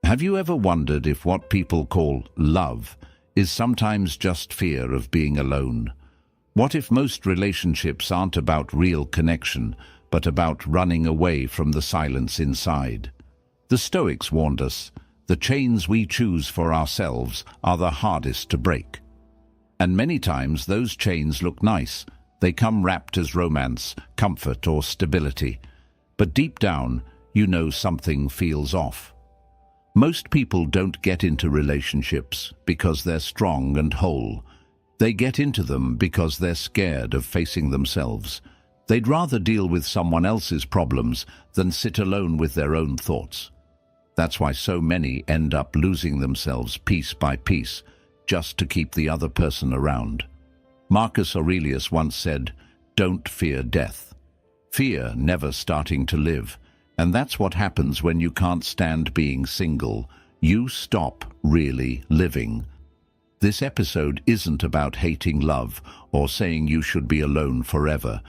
Have you ever wondered if what people call love is sometimes just fear of being alone? What if most relationships aren't about real connection, but about running away from the silence inside? The Stoics warned us, the chains we choose for ourselves are the hardest to break. And many times those chains look nice. They come wrapped as romance, comfort, or stability. But deep down, you know something feels off. Most people don't get into relationships because they're strong and whole. They get into them because they're scared of facing themselves. They'd rather deal with someone else's problems than sit alone with their own thoughts. That's why so many end up losing themselves piece by piece, just to keep the other person around. Marcus Aurelius once said, "Don't fear death. Fear never starting to live." And that's what happens when you can't stand being single. You stop really living. This episode isn't about hating love or saying you should be alone forever.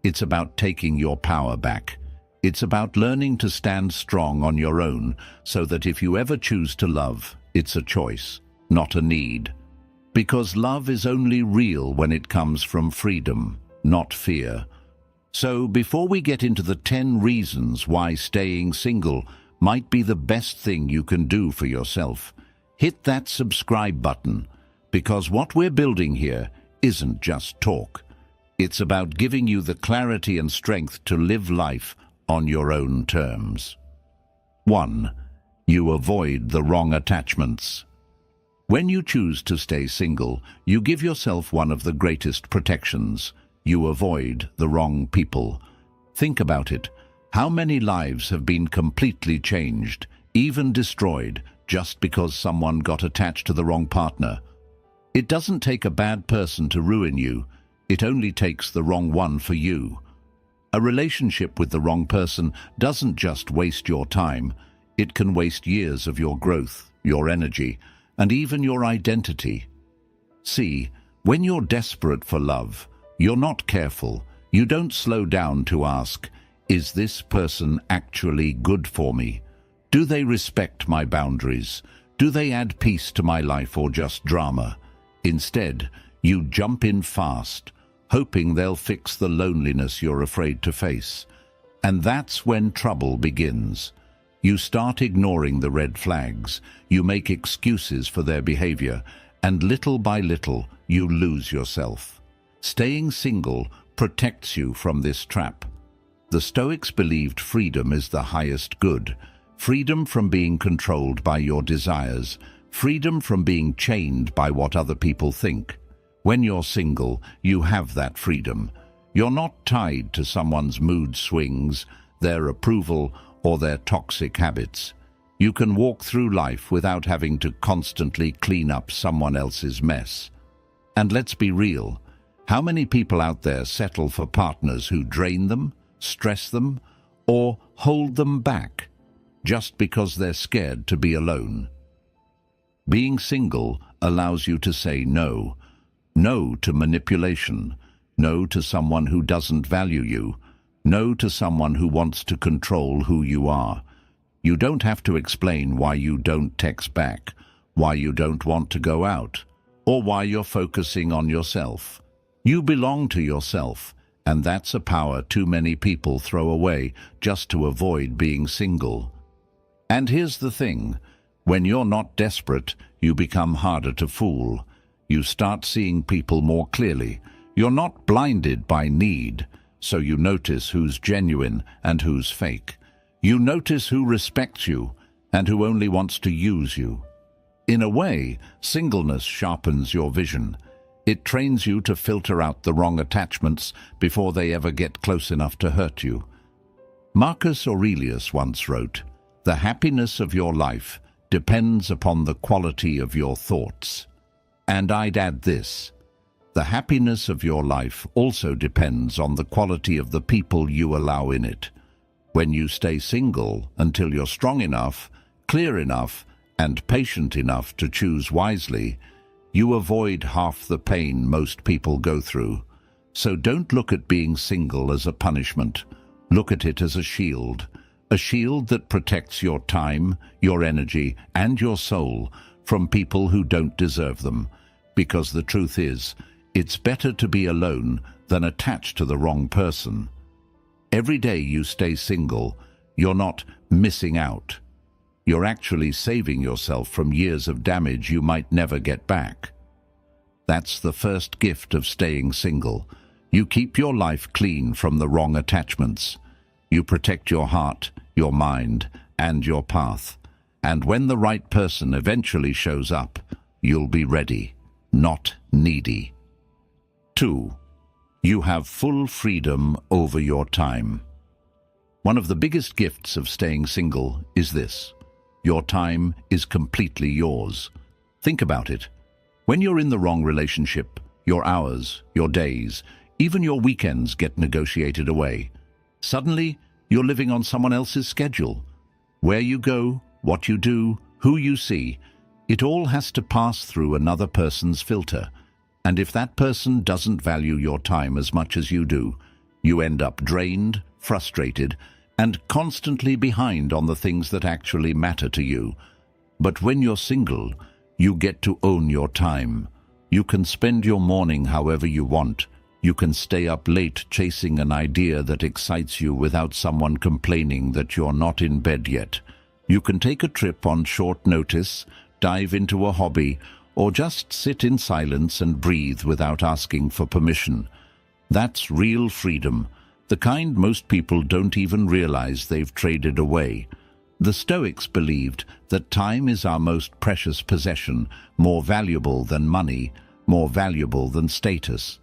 It's about taking your power back. It's about learning to stand strong on your own so that if you ever choose to love, it's a choice, not a need. Because love is only real when it comes from freedom, not fear. So before we get into the 10 reasons why staying single might be the best thing you can do for yourself, hit that subscribe button, because what we're building here isn't just talk. It's about giving you the clarity and strength to live life on your own terms. 1. You avoid the wrong attachments. When you choose to stay single, you give yourself one of the greatest protections. You avoid the wrong people. Think about it. How many lives have been completely changed, even destroyed, just because someone got attached to the wrong partner? It doesn't take a bad person to ruin you. It only takes the wrong one for you. A relationship with the wrong person doesn't just waste your time. It can waste years of your growth, your energy, and even your identity. See, when you're desperate for love, you're not careful. You don't slow down to ask, is this person actually good for me? Do they respect my boundaries? Do they add peace to my life or just drama? Instead, you jump in fast, hoping they'll fix the loneliness you're afraid to face. And that's when trouble begins. You start ignoring the red flags, you make excuses for their behavior, and little by little, you lose yourself. Staying single protects you from this trap. The Stoics believed freedom is the highest good. Freedom from being controlled by your desires. Freedom from being chained by what other people think. When you're single, you have that freedom. You're not tied to someone's mood swings, their approval, or their toxic habits. You can walk through life without having to constantly clean up someone else's mess. And let's be real. How many people out there settle for partners who drain them, stress them, or hold them back just because they're scared to be alone? Being single allows you to say no. No to manipulation. No to someone who doesn't value you. No to someone who wants to control who you are. You don't have to explain why you don't text back, why you don't want to go out, or why you're focusing on yourself. You belong to yourself, and that's a power too many people throw away just to avoid being single. And here's the thing, when you're not desperate, you become harder to fool. You start seeing people more clearly. You're not blinded by need, so you notice who's genuine and who's fake. You notice who respects you and who only wants to use you. In a way, singleness sharpens your vision. It trains you to filter out the wrong attachments before they ever get close enough to hurt you. Marcus Aurelius once wrote, "The happiness of your life depends upon the quality of your thoughts." And I'd add this, the happiness of your life also depends on the quality of the people you allow in it. When you stay single until you're strong enough, clear enough, and patient enough to choose wisely, you avoid half the pain most people go through. So don't look at being single as a punishment. Look at it as a shield. A shield that protects your time, your energy, and your soul from people who don't deserve them. Because the truth is, it's better to be alone than attached to the wrong person. Every day you stay single, you're not missing out. You're actually saving yourself from years of damage you might never get back. That's the first gift of staying single. You keep your life clean from the wrong attachments. You protect your heart, your mind, and your path. And when the right person eventually shows up, you'll be ready, not needy. 2. You have full freedom over your time. One of the biggest gifts of staying single is this: your time is completely yours. Think about it. When you're in the wrong relationship, your hours, your days, even your weekends get negotiated away. Suddenly, you're living on someone else's schedule. Where you go, what you do, who you see, it all has to pass through another person's filter. And if that person doesn't value your time as much as you do, you end up drained, frustrated, and constantly behind on the things that actually matter to you. But when you're single, you get to own your time. You can spend your morning however you want. You can stay up late chasing an idea that excites you without someone complaining that you're not in bed yet. You can take a trip on short notice, dive into a hobby, or just sit in silence and breathe without asking for permission. That's real freedom, the kind most people don't even realize they've traded away. The Stoics believed that time is our most precious possession, more valuable than money, more valuable than status.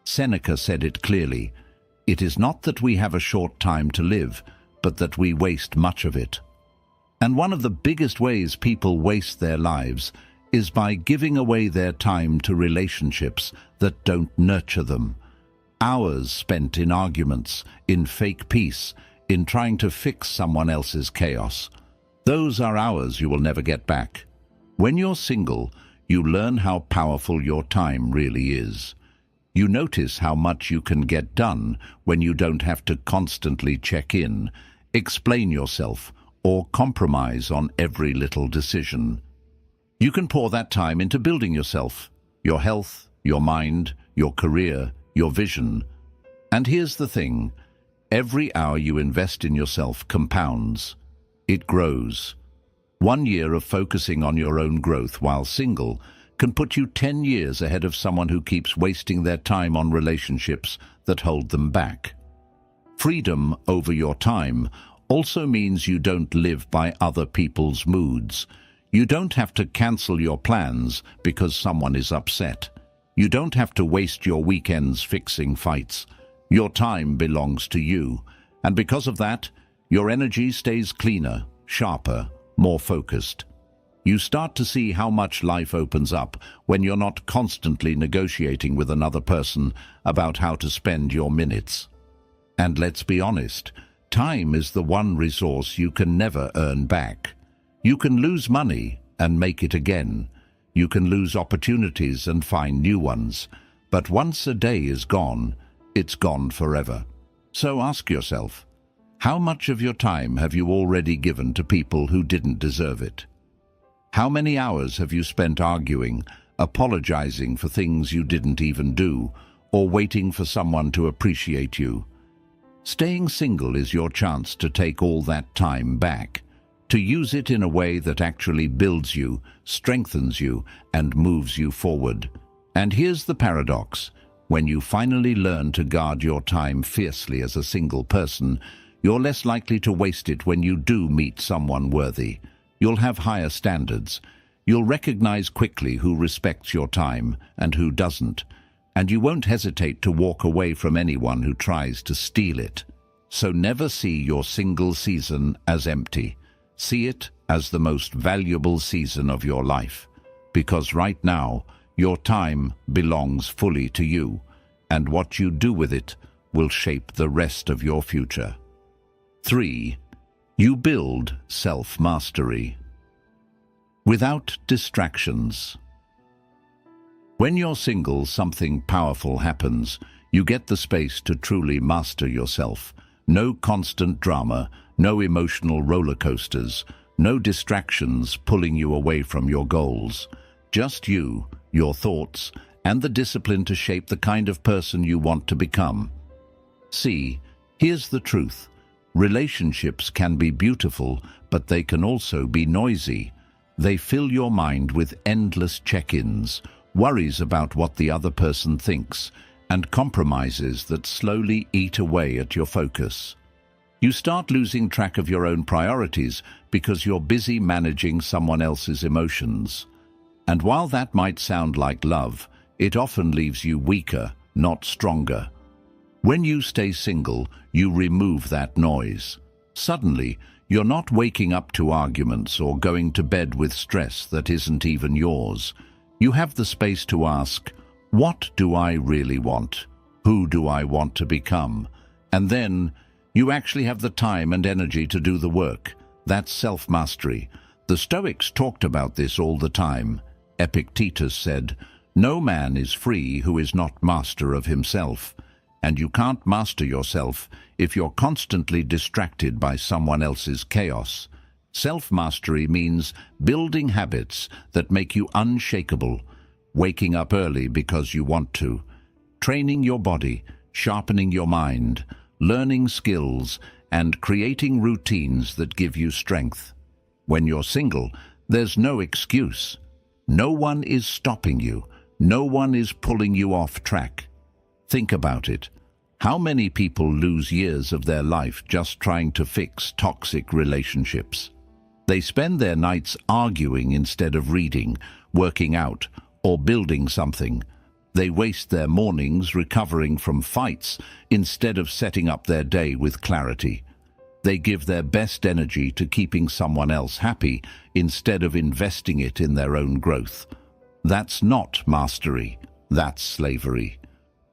Seneca said it clearly: "It is not that we have a short time to live, but that we waste much of it." And one of the biggest ways people waste their lives is by giving away their time to relationships that don't nurture them. Hours spent in arguments, in fake peace, in trying to fix someone else's chaos. Those are hours you will never get back. When you're single, you learn how powerful your time really is. You notice how much you can get done when you don't have to constantly check in, explain yourself, or compromise on every little decision. You can pour that time into building yourself, your health, your mind, your career, your vision. And here's the thing: every hour you invest in yourself compounds. It grows. 1 year of focusing on your own growth while single can put you 10 years ahead of someone who keeps wasting their time on relationships that hold them back. Freedom over your time also means you don't live by other people's moods. You don't have to cancel your plans because someone is upset. You don't have to waste your weekends fixing fights. Your time belongs to you, and because of that, your energy stays cleaner, sharper, more focused. You start to see how much life opens up when you're not constantly negotiating with another person about how to spend your minutes. And let's be honest, time is the one resource you can never earn back. You can lose money and make it again. You can lose opportunities and find new ones. But once a day is gone, it's gone forever. So ask yourself, how much of your time have you already given to people who didn't deserve it? How many hours have you spent arguing, apologizing for things you didn't even do, or waiting for someone to appreciate you? Staying single is your chance to take all that time back, to use it in a way that actually builds you, strengthens you, and moves you forward. And here's the paradox: when you finally learn to guard your time fiercely as a single person, you're less likely to waste it when you do meet someone worthy. You'll have higher standards. You'll recognize quickly who respects your time and who doesn't. And you won't hesitate to walk away from anyone who tries to steal it. So never see your single season as empty. See it as the most valuable season of your life. Because right now, your time belongs fully to you, and what you do with it will shape the rest of your future. 3. You build self-mastery. Without distractions. When you're single, something powerful happens. You get the space to truly master yourself, No constant drama, no emotional roller coasters, no distractions pulling you away from your goals. Just you, your thoughts, and the discipline to shape the kind of person you want to become. See, here's the truth. Relationships can be beautiful, but they can also be noisy. They fill your mind with endless check-ins, worries about what the other person thinks, and compromises that slowly eat away at your focus. You start losing track of your own priorities because you're busy managing someone else's emotions. And while that might sound like love, it often leaves you weaker, not stronger. When you stay single, you remove that noise. Suddenly, you're not waking up to arguments or going to bed with stress that isn't even yours. You have the space to ask, what do I really want? Who do I want to become? And then, you actually have the time and energy to do the work. That's self-mastery. The Stoics talked about this all the time. Epictetus said, "No man is free who is not master of himself." And you can't master yourself if you're constantly distracted by someone else's chaos. Self-mastery means building habits that make you unshakable, waking up early because you want to, training your body, sharpening your mind, learning skills, and creating routines that give you strength. When you're single, there's no excuse. No one is stopping you. No one is pulling you off track. Think about it. How many people lose years of their life just trying to fix toxic relationships? They spend their nights arguing instead of reading, working out, or building something. They waste their mornings recovering from fights instead of setting up their day with clarity. They give their best energy to keeping someone else happy instead of investing it in their own growth. That's not mastery, that's slavery.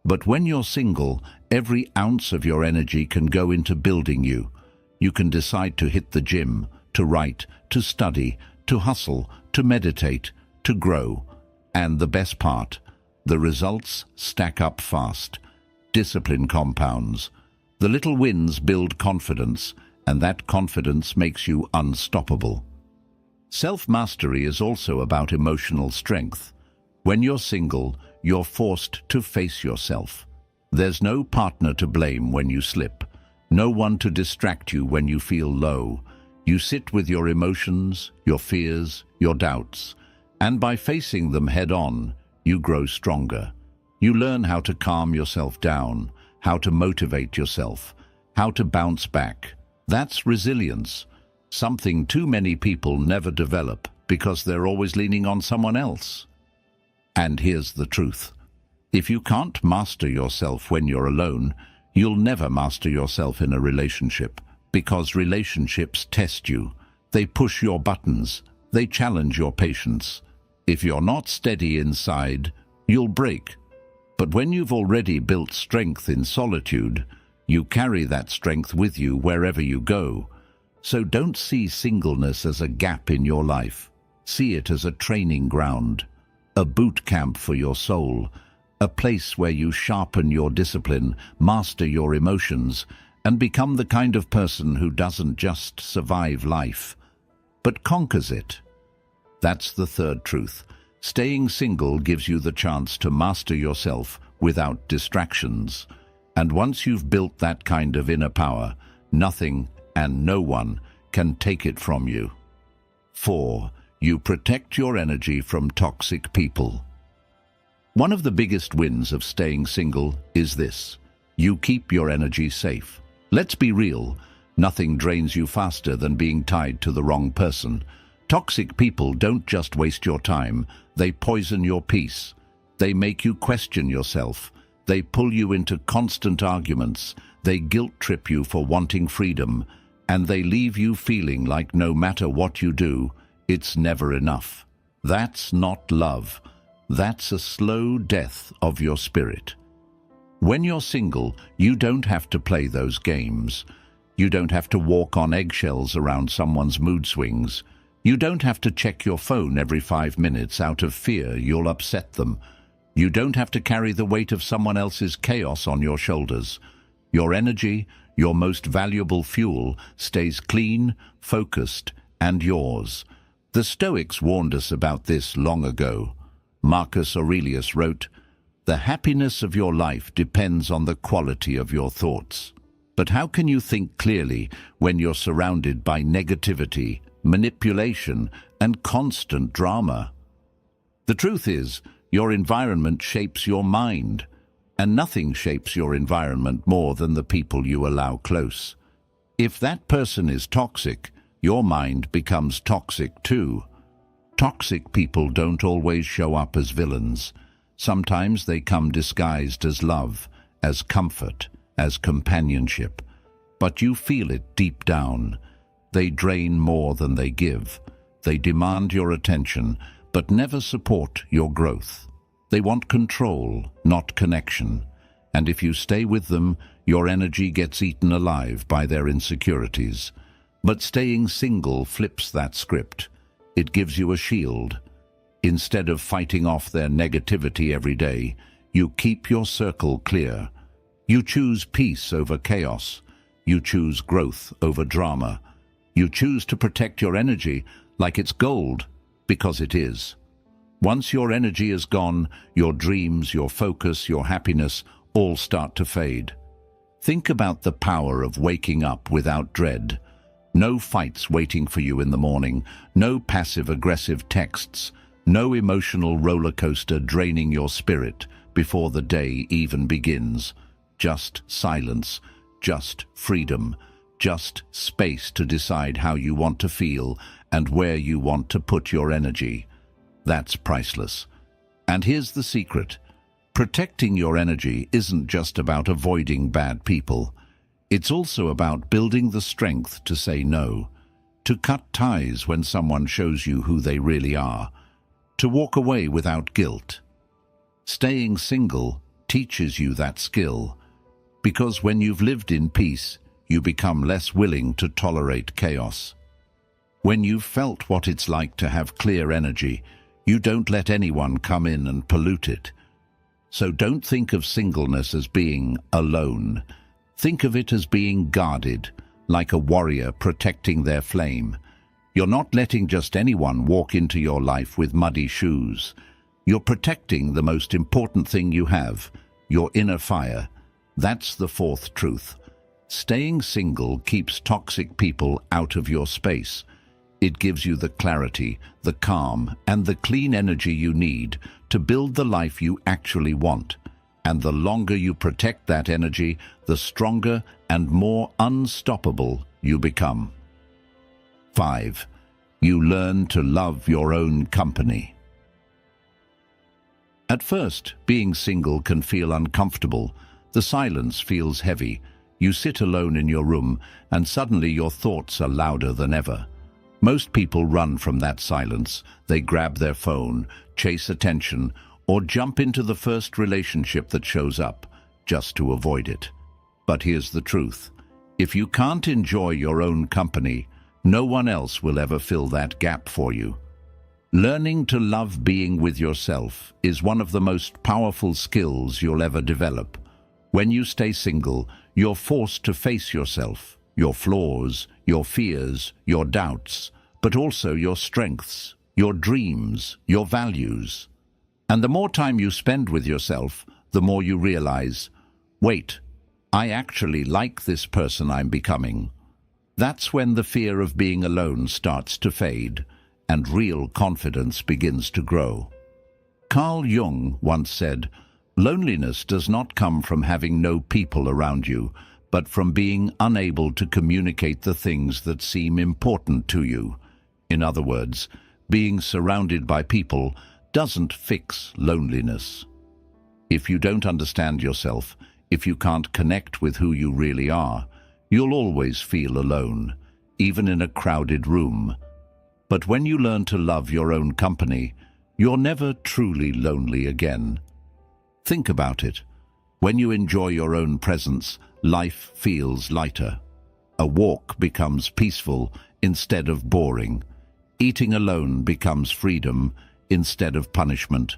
But when you're single, every ounce of your energy can go into building you. You can decide to hit the gym, to write, to study, to hustle, to meditate, to grow. And the best part, the results stack up fast. Discipline compounds. The little wins build confidence, and that confidence makes you unstoppable. Self-mastery is also about emotional strength. When you're single, you're forced to face yourself. There's no partner to blame when you slip, no one to distract you when you feel low. You sit with your emotions, your fears, your doubts, and by facing them head-on, you grow stronger. You learn how to calm yourself down, how to motivate yourself, how to bounce back. That's resilience, something too many people never develop because they're always leaning on someone else. And here's the truth. If you can't master yourself when you're alone, you'll never master yourself in a relationship, because relationships test you. They push your buttons. They challenge your patience. If you're not steady inside, you'll break. But when you've already built strength in solitude, you carry that strength with you wherever you go. So don't see singleness as a gap in your life. See it as a training ground, a boot camp for your soul, a place where you sharpen your discipline, master your emotions, and become the kind of person who doesn't just survive life, but conquers it. That's the third truth. Staying single gives you the chance to master yourself without distractions. And once you've built that kind of inner power, nothing and no one can take it from you. 4. You protect your energy from toxic people. One of the biggest wins of staying single is this: you keep your energy safe. Let's be real, nothing drains you faster than being tied to the wrong person. Toxic people don't just waste your time, they poison your peace. They make you question yourself. They pull you into constant arguments. They guilt-trip you for wanting freedom. And they leave you feeling like no matter what you do, it's never enough. That's not love. That's a slow death of your spirit. When you're single, you don't have to play those games. You don't have to walk on eggshells around someone's mood swings. You don't have to check your phone every 5 minutes out of fear you'll upset them. You don't have to carry the weight of someone else's chaos on your shoulders. Your energy, your most valuable fuel, stays clean, focused, and yours. The Stoics warned us about this long ago. Marcus Aurelius wrote, "The happiness of your life depends on the quality of your thoughts." But how can you think clearly when you're surrounded by negativity, manipulation, and constant drama? The truth is, your environment shapes your mind, and nothing shapes your environment more than the people you allow close. If that person is toxic, your mind becomes toxic too. Toxic people don't always show up as villains. Sometimes they come disguised as love, as comfort, as companionship. But you feel it deep down. They drain more than they give. They demand your attention, but never support your growth. They want control, not connection. And if you stay with them, your energy gets eaten alive by their insecurities. But staying single flips that script. It gives you a shield. Instead of fighting off their negativity every day, you keep your circle clear. You choose peace over chaos. You choose growth over drama. You choose to protect your energy like it's gold, because it is. Once your energy is gone, your dreams, your focus, your happiness all start to fade. Think about the power of waking up without dread. No fights waiting for you in the morning, no passive-aggressive texts, no emotional roller coaster draining your spirit before the day even begins. Just silence, just freedom, just space to decide how you want to feel and where you want to put your energy. That's priceless. And here's the secret. Protecting your energy isn't just about avoiding bad people. It's also about building the strength to say no, to cut ties when someone shows you who they really are, to walk away without guilt. Staying single teaches you that skill, because when you've lived in peace, you become less willing to tolerate chaos. When you've felt what it's like to have clear energy, you don't let anyone come in and pollute it. So don't think of singleness as being alone. Think of it as being guarded, like a warrior protecting their flame. You're not letting just anyone walk into your life with muddy shoes. You're protecting the most important thing you have, your inner fire. That's the fourth truth. Staying single keeps toxic people out of your space. It gives you the clarity, the calm, and the clean energy you need to build the life you actually want. And the longer you protect that energy, the stronger and more unstoppable you become. 5. You learn to love your own company. At first, being single can feel uncomfortable. The silence feels heavy. You sit alone in your room, and suddenly your thoughts are louder than ever. Most people run from that silence. They grab their phone, chase attention, or jump into the first relationship that shows up, just to avoid it. But here's the truth. If you can't enjoy your own company, no one else will ever fill that gap for you. Learning to love being with yourself is one of the most powerful skills you'll ever develop. When you stay single, you're forced to face yourself, your flaws, your fears, your doubts, but also your strengths, your dreams, your values. And the more time you spend with yourself, the more you realize, wait, I actually like this person I'm becoming. That's when the fear of being alone starts to fade, and real confidence begins to grow. Carl Jung once said, "Loneliness does not come from having no people around you, but from being unable to communicate the things that seem important to you." In other words, being surrounded by people doesn't fix loneliness. If you don't understand yourself, if you can't connect with who you really are, you'll always feel alone, even in a crowded room. But when you learn to love your own company, you're never truly lonely again. Think about it. When you enjoy your own presence, life feels lighter. A walk becomes peaceful instead of boring. Eating alone becomes freedom instead of punishment.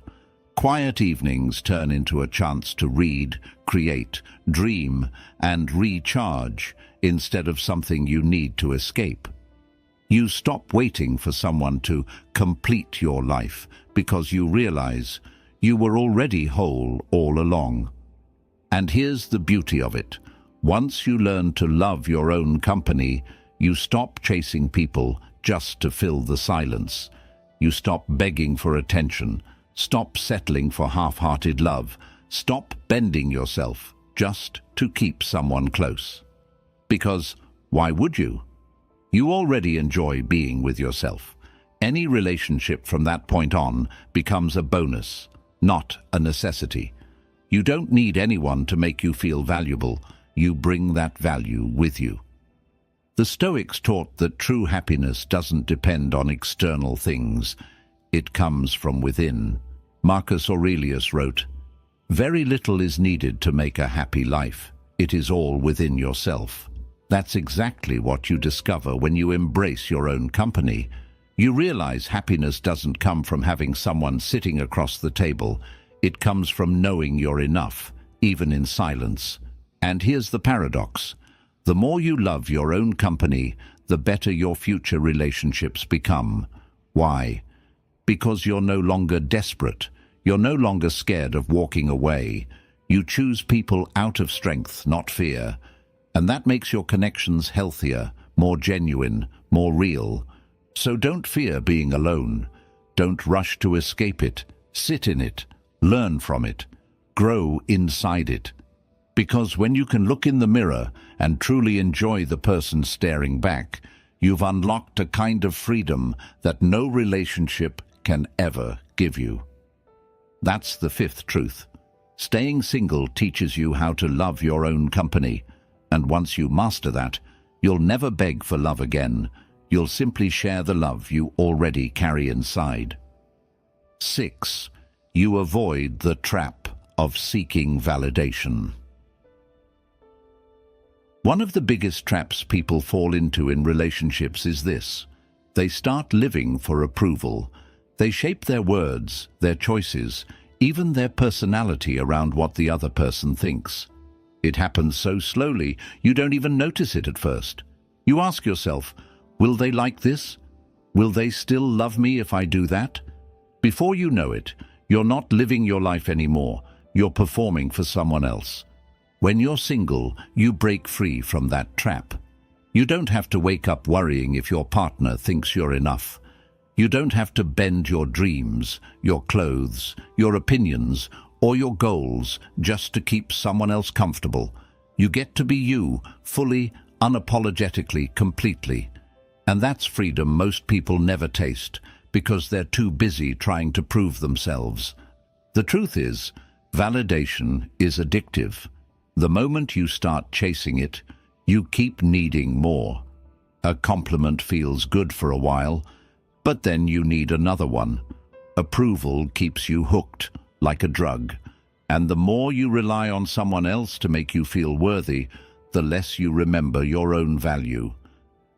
Quiet evenings turn into a chance to read, create, dream, and recharge instead of something you need to escape. You stop waiting for someone to complete your life because you realize you were already whole all along. And here's the beauty of it. Once you learn to love your own company, you stop chasing people just to fill the silence. You stop begging for attention, stop settling for half-hearted love, stop bending yourself just to keep someone close. Because why would you? You already enjoy being with yourself. Any relationship from that point on becomes a bonus, not a necessity. You don't need anyone to make you feel valuable. You bring that value with you. The Stoics taught that true happiness doesn't depend on external things. It comes from within. Marcus Aurelius wrote, "Very little is needed to make a happy life. It is all within yourself." That's exactly what you discover when you embrace your own company. You realize happiness doesn't come from having someone sitting across the table. It comes from knowing you're enough, even in silence. And here's the paradox. The more you love your own company, the better your future relationships become. Why? Because you're no longer desperate. You're no longer scared of walking away. You choose people out of strength, not fear. And that makes your connections healthier, more genuine, more real. So don't fear being alone. Don't rush to escape it. Sit in it. Learn from it. Grow inside it. Because when you can look in the mirror and truly enjoy the person staring back, you've unlocked a kind of freedom that no relationship can ever give you. That's the fifth truth. Staying single teaches you how to love your own company. And once you master that, you'll never beg for love again. You'll simply share the love you already carry inside. 6. You avoid the trap of seeking validation. One of the biggest traps people fall into in relationships is this. They start living for approval. They shape their words, their choices, even their personality around what the other person thinks. It happens so slowly, you don't even notice it at first. You ask yourself, will they like this? Will they still love me if I do that? Before you know it, you're not living your life anymore. You're performing for someone else. When you're single, you break free from that trap. You don't have to wake up worrying if your partner thinks you're enough. You don't have to bend your dreams, your clothes, your opinions, or your goals just to keep someone else comfortable. You get to be you, fully, unapologetically, completely. And that's freedom most people never taste, because they're too busy trying to prove themselves. The truth is, validation is addictive. The moment you start chasing it, you keep needing more. A compliment feels good for a while, but then you need another one. Approval keeps you hooked, like a drug. And the more you rely on someone else to make you feel worthy, the less you remember your own value.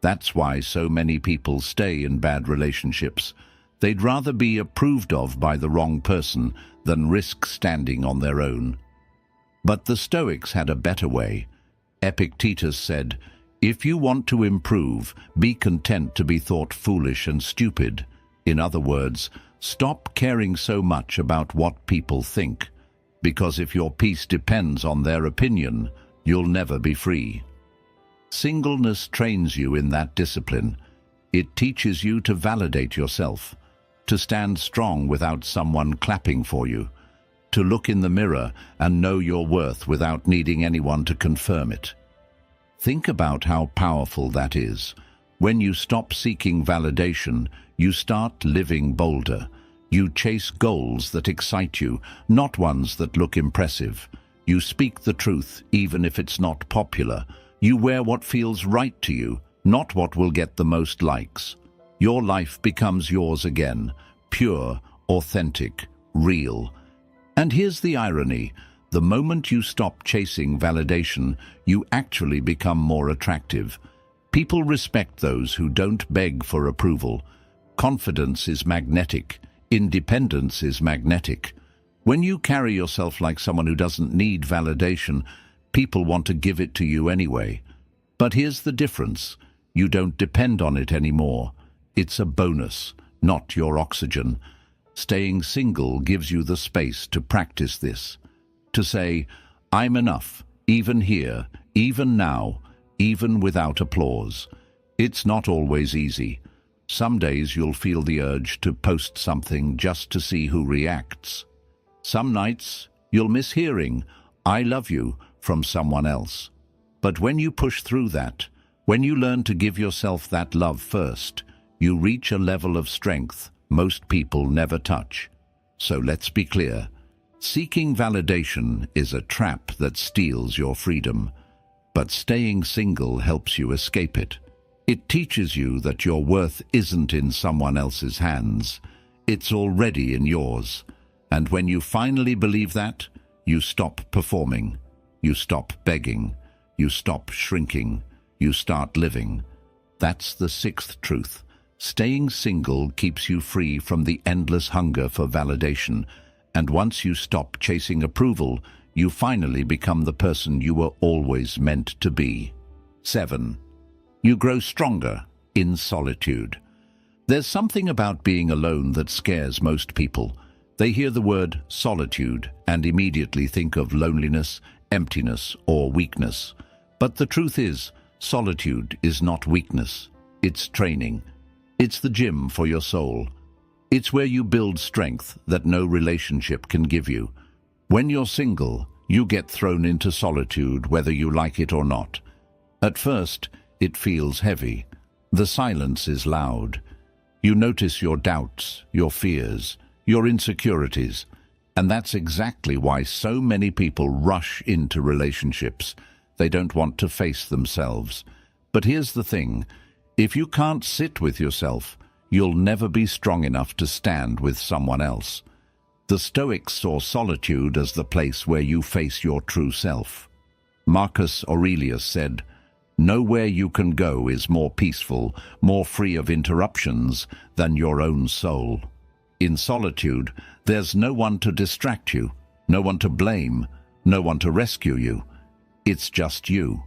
That's why so many people stay in bad relationships. They'd rather be approved of by the wrong person than risk standing on their own. But the Stoics had a better way. Epictetus said, "If you want to improve, be content to be thought foolish and stupid." In other words, stop caring so much about what people think, because if your peace depends on their opinion, you'll never be free. Singleness trains you in that discipline. It teaches you to validate yourself, to stand strong without someone clapping for you, to look in the mirror and know your worth without needing anyone to confirm it. Think about how powerful that is. When you stop seeking validation, you start living bolder. You chase goals that excite you, not ones that look impressive. You speak the truth, even if it's not popular. You wear what feels right to you, not what will get the most likes. Your life becomes yours again, pure, authentic, real. And here's the irony. The moment you stop chasing validation, you actually become more attractive. People respect those who don't beg for approval. Confidence is magnetic. Independence is magnetic. When you carry yourself like someone who doesn't need validation, people want to give it to you anyway. But here's the difference. You don't depend on it anymore. It's a bonus, not your oxygen. Staying single gives you the space to practice this. To say, I'm enough, even here, even now, even without applause. It's not always easy. Some days you'll feel the urge to post something just to see who reacts. Some nights you'll miss hearing, I love you, from someone else. But when you push through that, when you learn to give yourself that love first, you reach a level of strength most people never touch. So let's be clear. Seeking validation is a trap that steals your freedom, but staying single helps you escape it. It teaches you that your worth isn't in someone else's hands. It's already in yours. And when you finally believe that, you stop performing. You stop begging. You stop shrinking. You start living. That's the sixth truth. Staying single keeps you free from the endless hunger for validation. And once you stop chasing approval, you finally become the person you were always meant to be. 7. You grow stronger in solitude. There's something about being alone that scares most people. They hear the word solitude and immediately think of loneliness, emptiness, or weakness. But the truth is, solitude is not weakness. It's training. It's the gym for your soul. It's where you build strength that no relationship can give you. When you're single, you get thrown into solitude whether you like it or not. At first, it feels heavy. The silence is loud. You notice your doubts, your fears, your insecurities. And that's exactly why so many people rush into relationships. They don't want to face themselves. But here's the thing. If you can't sit with yourself, you'll never be strong enough to stand with someone else. The Stoics saw solitude as the place where you face your true self. Marcus Aurelius said, "Nowhere you can go is more peaceful, more free of interruptions than your own soul." In solitude, there's no one to distract you, no one to blame, no one to rescue you. It's just you.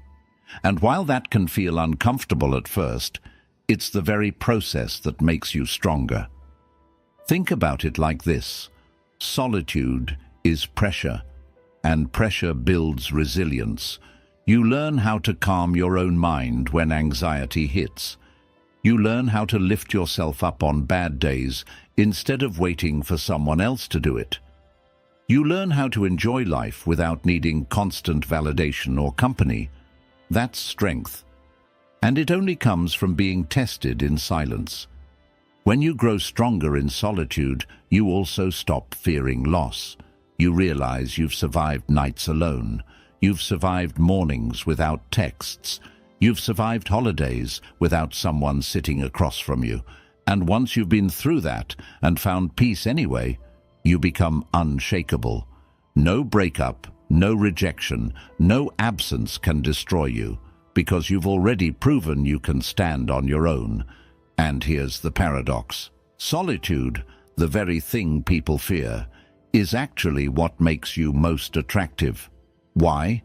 And while that can feel uncomfortable at first, it's the very process that makes you stronger. Think about it like this. Solitude is pressure, and pressure builds resilience. You learn how to calm your own mind when anxiety hits. You learn how to lift yourself up on bad days instead of waiting for someone else to do it. You learn how to enjoy life without needing constant validation or company. That's strength. And it only comes from being tested in silence. When you grow stronger in solitude, you also stop fearing loss. You realize you've survived nights alone. You've survived mornings without texts. You've survived holidays without someone sitting across from you. And once you've been through that and found peace anyway, you become unshakable. No breakup, no rejection, no absence can destroy you, because you've already proven you can stand on your own. And here's the paradox. Solitude, the very thing people fear, is actually what makes you most attractive. Why?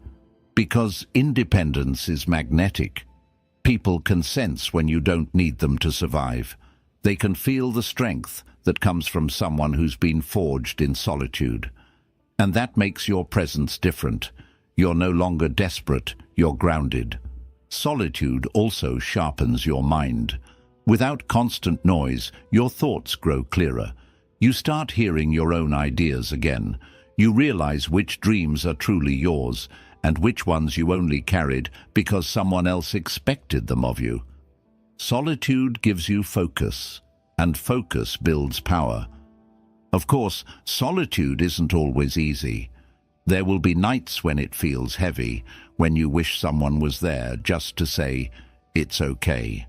Because independence is magnetic. People can sense when you don't need them to survive. They can feel the strength that comes from someone who's been forged in solitude. And that makes your presence different. You're no longer desperate, you're grounded. Solitude also sharpens your mind. Without constant noise, your thoughts grow clearer. You start hearing your own ideas again. You realize which dreams are truly yours and which ones you only carried because someone else expected them of you. Solitude gives you focus, and focus builds power. Of course, solitude isn't always easy. There will be nights when it feels heavy, when you wish someone was there just to say, "It's okay."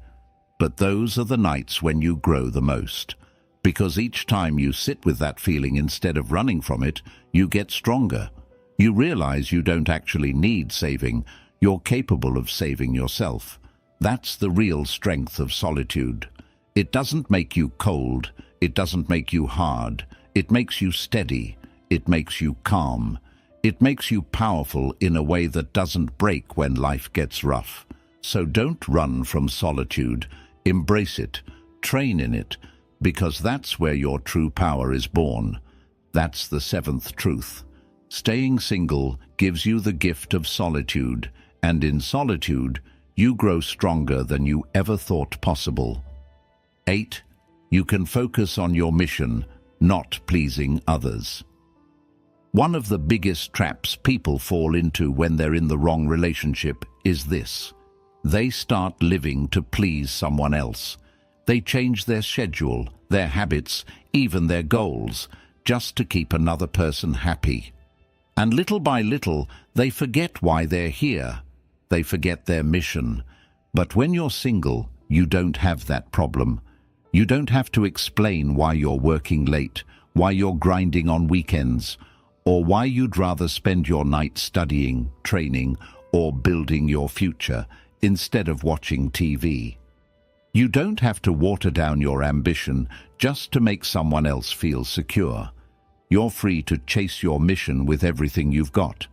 But those are the nights when you grow the most. Because each time you sit with that feeling instead of running from it, you get stronger. You realize you don't actually need saving. You're capable of saving yourself. That's the real strength of solitude. It doesn't make you cold. It doesn't make you hard. It makes you steady. It makes you calm. It makes you powerful in a way that doesn't break when life gets rough. So don't run from solitude. Embrace it. Train in it, because that's where your true power is born. That's the seventh truth. Staying single gives you the gift of solitude, and in solitude, you grow stronger than you ever thought possible. 8. You can focus on your mission, not pleasing others. One of the biggest traps people fall into when they're in the wrong relationship is this. They start living to please someone else. They change their schedule, their habits, even their goals, just to keep another person happy. And little by little, they forget why they're here. They forget their mission. But when you're single, you don't have that problem. You don't have to explain why you're working late, why you're grinding on weekends, or why you'd rather spend your night studying, training, or building your future instead of watching TV. You don't have to water down your ambition just to make someone else feel secure. You're free to chase your mission with everything you've got.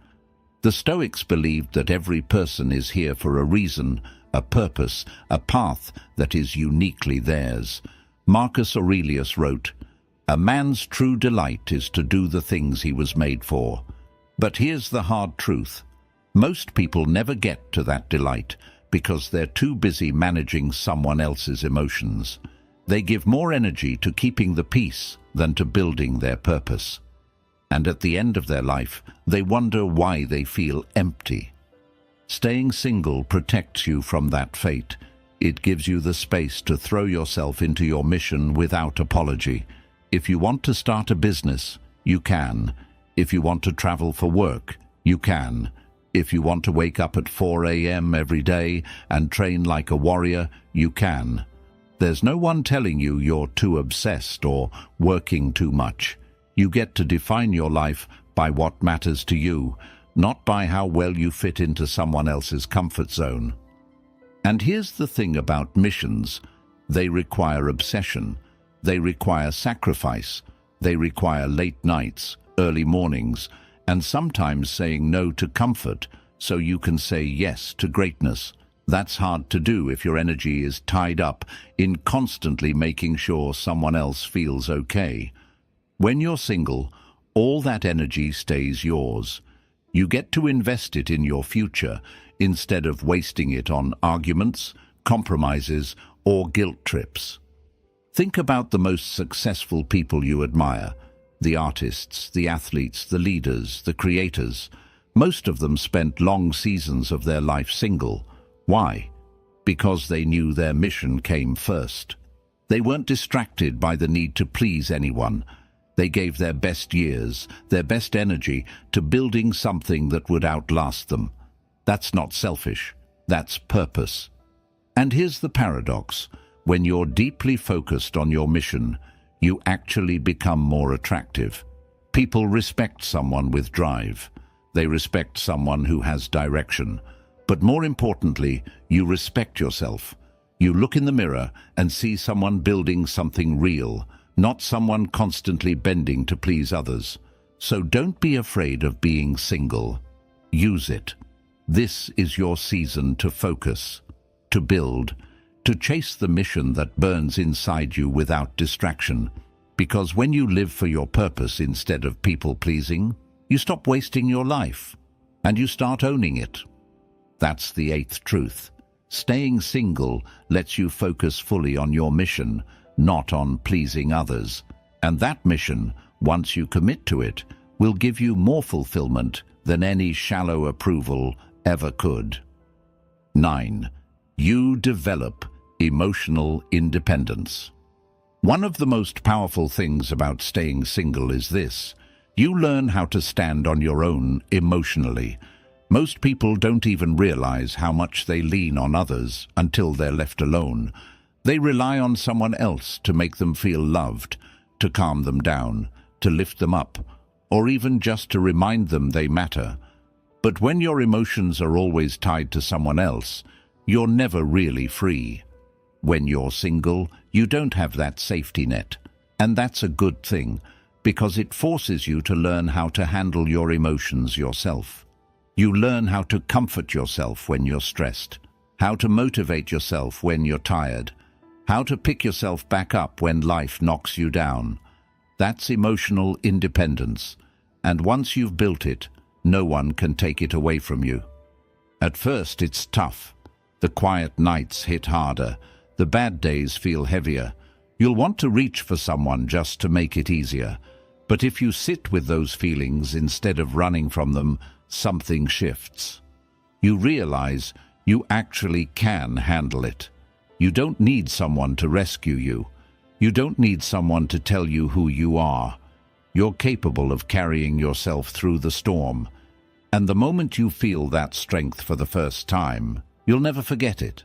The Stoics believed that every person is here for a reason, a purpose, a path that is uniquely theirs. Marcus Aurelius wrote, "A man's true delight is to do the things he was made for." But here's the hard truth. Most people never get to that delight because they're too busy managing someone else's emotions. They give more energy to keeping the peace than to building their purpose. And at the end of their life, they wonder why they feel empty. Staying single protects you from that fate. It gives you the space to throw yourself into your mission without apology. If you want to start a business, you can. If you want to travel for work, you can. If you want to wake up at 4 a.m. every day and train like a warrior, you can. There's no one telling you you're too obsessed or working too much. You get to define your life by what matters to you, not by how well you fit into someone else's comfort zone. And here's the thing about missions. They require obsession. They require sacrifice. They require late nights, early mornings, and sometimes saying no to comfort so you can say yes to greatness. That's hard to do if your energy is tied up in constantly making sure someone else feels okay. When you're single, all that energy stays yours. You get to invest it in your future instead of wasting it on arguments, compromises, or guilt trips. Think about the most successful people you admire. The artists, the athletes, the leaders, the creators. Most of them spent long seasons of their life single. Why? Because they knew their mission came first. They weren't distracted by the need to please anyone. They gave their best years, their best energy, to building something that would outlast them. That's not selfish. That's purpose. And here's the paradox. When you're deeply focused on your mission, you actually become more attractive. People respect someone with drive. They respect someone who has direction. But more importantly, you respect yourself. You look in the mirror and see someone building something real, not someone constantly bending to please others. So don't be afraid of being single. Use it. This is your season to focus, to build, to chase the mission that burns inside you without distraction. Because when you live for your purpose instead of people-pleasing, you stop wasting your life, and you start owning it. That's the eighth truth. Staying single lets you focus fully on your mission, not on pleasing others. And that mission, once you commit to it, will give you more fulfillment than any shallow approval ever could. 9. You develop emotional independence. One of the most powerful things about staying single is this. You learn how to stand on your own emotionally. Most people don't even realize how much they lean on others until they're left alone. They rely on someone else to make them feel loved, to calm them down, to lift them up, or even just to remind them they matter. But when your emotions are always tied to someone else, you're never really free. When you're single, you don't have that safety net. And that's a good thing. because it forces you to learn how to handle your emotions yourself. You learn how to comfort yourself when you're stressed, how to motivate yourself when you're tired, how to pick yourself back up when life knocks you down. That's emotional independence, and once you've built it, no one can take it away from you. At first, it's tough. The quiet nights hit harder. The bad days feel heavier. You'll want to reach for someone just to make it easier. But if you sit with those feelings instead of running from them, something shifts. You realize you actually can handle it. You don't need someone to rescue you. You don't need someone to tell you who you are. You're capable of carrying yourself through the storm. And the moment you feel that strength for the first time, you'll never forget it.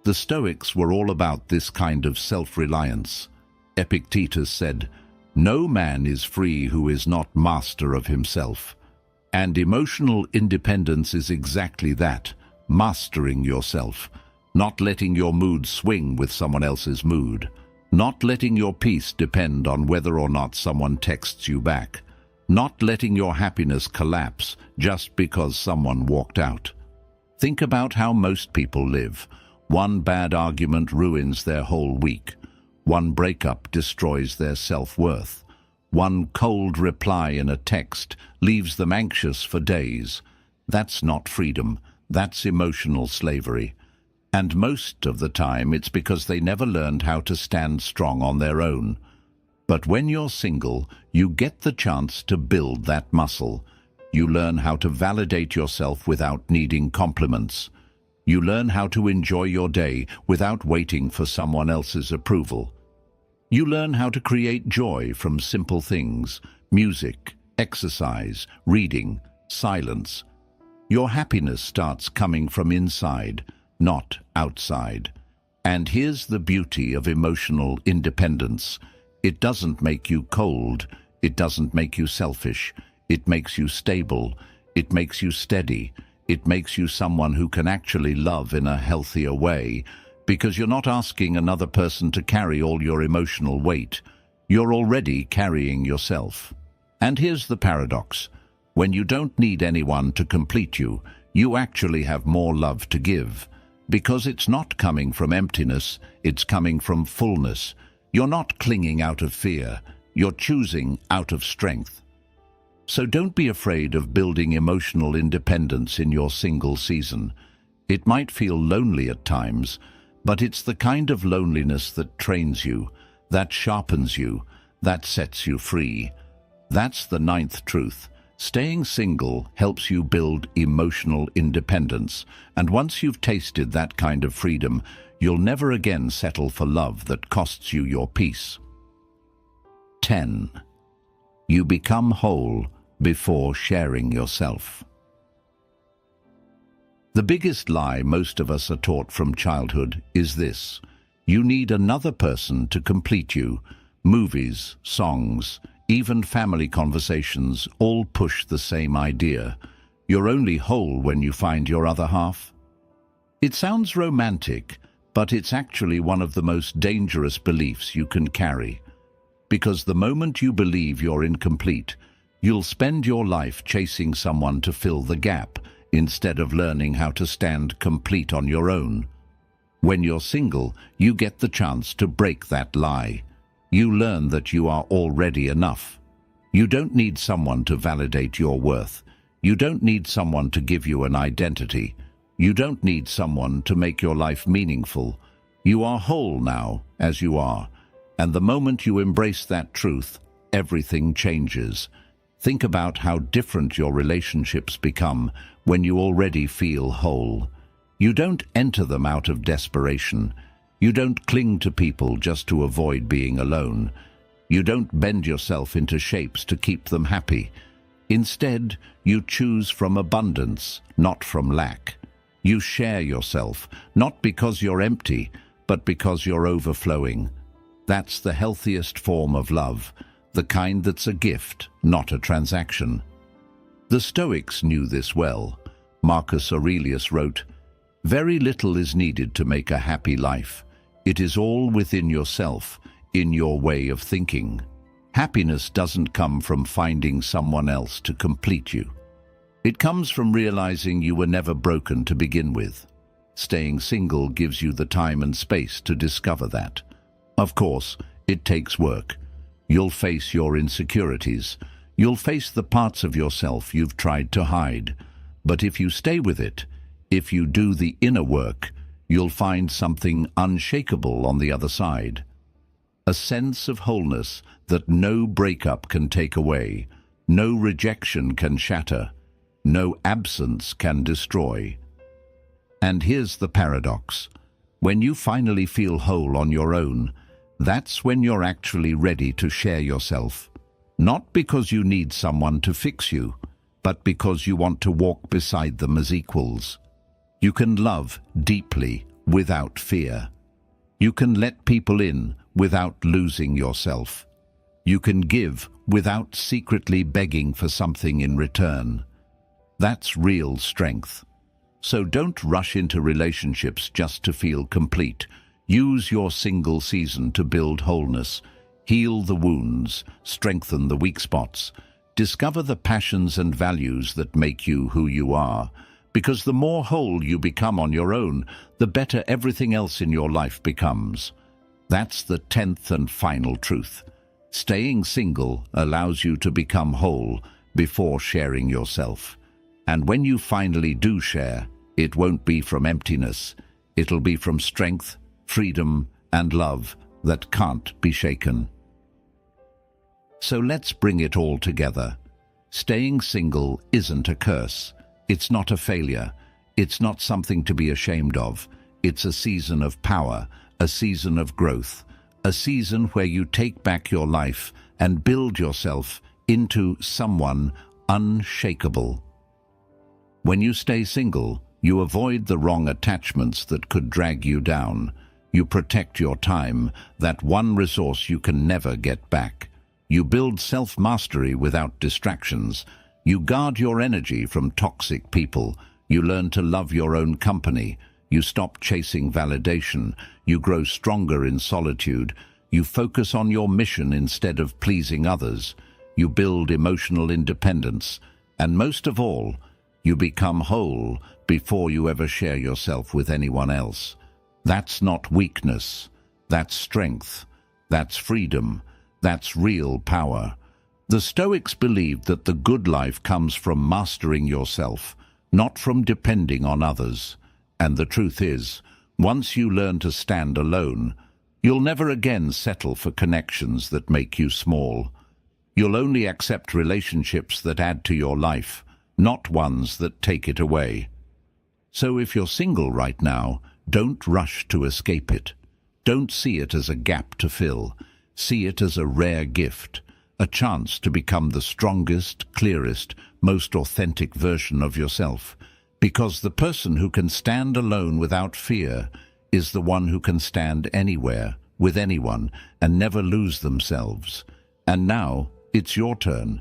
The Stoics were all about this kind of self-reliance. Epictetus said, "No man is free who is not master of himself." And emotional independence is exactly that, mastering yourself, not letting your mood swing with someone else's mood, not letting your peace depend on whether or not someone texts you back, not letting your happiness collapse just because someone walked out. Think about how most people live. One bad argument ruins their whole week. One breakup destroys their self-worth. One cold reply in a text leaves them anxious for days. That's not freedom. That's emotional slavery. And most of the time it's because they never learned how to stand strong on their own. But when you're single, you get the chance to build that muscle. You learn how to validate yourself without needing compliments. You learn how to enjoy your day without waiting for someone else's approval. You learn how to create joy from simple things: music, exercise, reading, silence. Your happiness starts coming from inside, not outside. And here's the beauty of emotional independence. It doesn't make you cold. It doesn't make you selfish. It makes you stable. It makes you steady. It makes you someone who can actually love in a healthier way, because you're not asking another person to carry all your emotional weight. You're already carrying yourself. And here's the paradox. When you don't need anyone to complete you, you actually have more love to give. Because it's not coming from emptiness, it's coming from fullness. You're not clinging out of fear. You're choosing out of strength. So don't be afraid of building emotional independence in your single season. It might feel lonely at times, but it's the kind of loneliness that trains you, that sharpens you, that sets you free. That's the ninth truth. Staying single helps you build emotional independence, and once you've tasted that kind of freedom, you'll never again settle for love that costs you your peace. 10. You become whole before sharing yourself. The biggest lie most of us are taught from childhood is this: you need another person to complete you. Movies, songs, even family conversations all push the same idea. You're only whole when you find your other half. It sounds romantic, but it's actually one of the most dangerous beliefs you can carry. Because the moment you believe you're incomplete, you'll spend your life chasing someone to fill the gap, instead of learning how to stand complete on your own. When you're single, you get the chance to break that lie. You learn that you are already enough. You don't need someone to validate your worth. You don't need someone to give you an identity. You don't need someone to make your life meaningful. You are whole now, as you are. And the moment you embrace that truth, everything changes. Think about how different your relationships become when you already feel whole. You don't enter them out of desperation. You don't cling to people just to avoid being alone. You don't bend yourself into shapes to keep them happy. Instead, you choose from abundance, not from lack. You share yourself, not because you're empty, but because you're overflowing. That's the healthiest form of love, the kind that's a gift, not a transaction. The Stoics knew this well. Marcus Aurelius wrote, "Very little is needed to make a happy life. It is all within yourself, in your way of thinking." Happiness doesn't come from finding someone else to complete you. It comes from realizing you were never broken to begin with. Staying single gives you the time and space to discover that. Of course, it takes work. You'll face your insecurities. You'll face the parts of yourself you've tried to hide. But if you stay with it, if you do the inner work, you'll find something unshakable on the other side. A sense of wholeness that no breakup can take away, no rejection can shatter, no absence can destroy. And here's the paradox. When you finally feel whole on your own, that's when you're actually ready to share yourself. Not because you need someone to fix you, but because you want to walk beside them as equals. You can love deeply without fear. You can let people in without losing yourself. You can give without secretly begging for something in return. That's real strength. So don't rush into relationships just to feel complete. Use your single season to build wholeness, heal the wounds, strengthen the weak spots, discover the passions and values that make you who you are. Because the more whole you become on your own, the better everything else in your life becomes. That's the 10th and final truth. Staying single allows you to become whole before sharing yourself. And when you finally do share, it won't be from emptiness. It'll be from strength, freedom, and love that can't be shaken. So let's bring it all together. Staying single isn't a curse. It's not a failure. It's not something to be ashamed of. It's a season of power, a season of growth, a season where you take back your life and build yourself into someone unshakable. When you stay single, you avoid the wrong attachments that could drag you down. You protect your time, that one resource you can never get back. You build self-mastery without distractions. You guard your energy from toxic people. You learn to love your own company. You stop chasing validation. You grow stronger in solitude. You focus on your mission instead of pleasing others. You build emotional independence. And most of all, you become whole before you ever share yourself with anyone else. That's not weakness. That's strength. That's freedom. That's real power. The Stoics believed that the good life comes from mastering yourself, not from depending on others. And the truth is, once you learn to stand alone, you'll never again settle for connections that make you small. You'll only accept relationships that add to your life, not ones that take it away. So if you're single right now, don't rush to escape it. Don't see it as a gap to fill. See it as a rare gift, a chance to become the strongest, clearest, most authentic version of yourself. Because the person who can stand alone without fear is the one who can stand anywhere, with anyone, and never lose themselves. And now, it's your turn.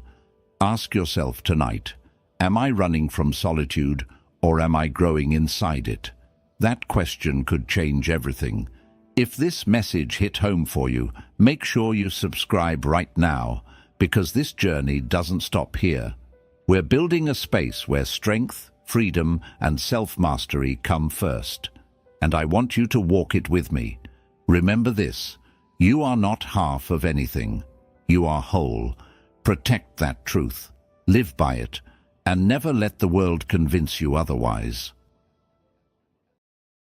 Ask yourself tonight, am I running from solitude, or am I growing inside it? That question could change everything. If this message hit home for you, make sure you subscribe right now, because this journey doesn't stop here. We're building a space where strength, freedom, and self-mastery come first. And I want you to walk it with me. Remember this, you are not half of anything. You are whole. Protect that truth. Live by it. And never let the world convince you otherwise.